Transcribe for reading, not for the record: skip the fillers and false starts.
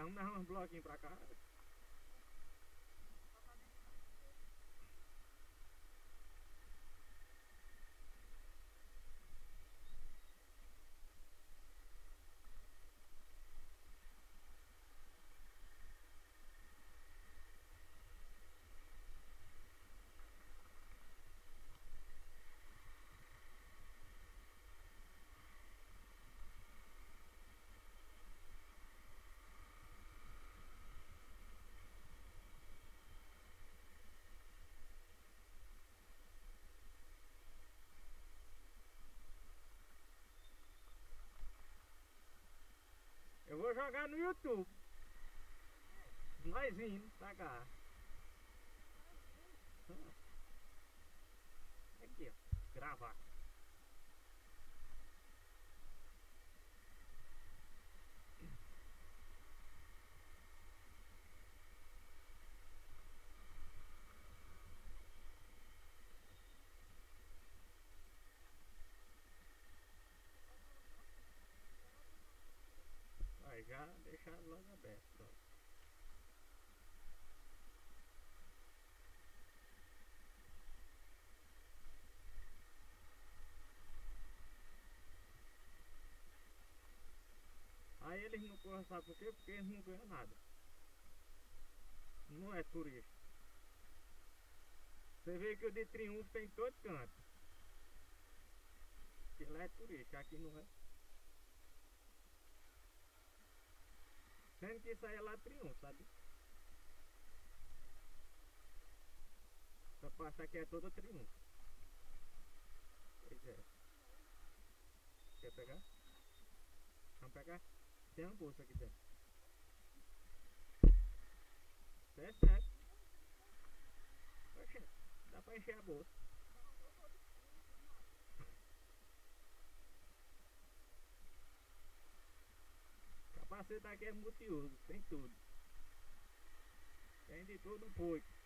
Vamos dar uns bloquinhos pra cá. Eu vou jogar no YouTube. Nós indo pra cá. Aqui, ó. Gravar. Vai já deixar logo aberto. Ó. Aí eles não correm, sabe por quê? Porque eles não ganham nada. Não é turista. Você vê que o de Triunfo tem todo canto. Porque lá é turista, aqui não é. Sendo que isso aí é lá Triunfo, sabe? Essa parte aqui é toda Triunfo. Pois é. Quer pegar? Vamos pegar? Tem uma bolsa aqui dentro. Certo. Oxe, dá pra encher a bolsa. Capacete aqui é multiuso, tem tudo. Tem de tudo um pouco.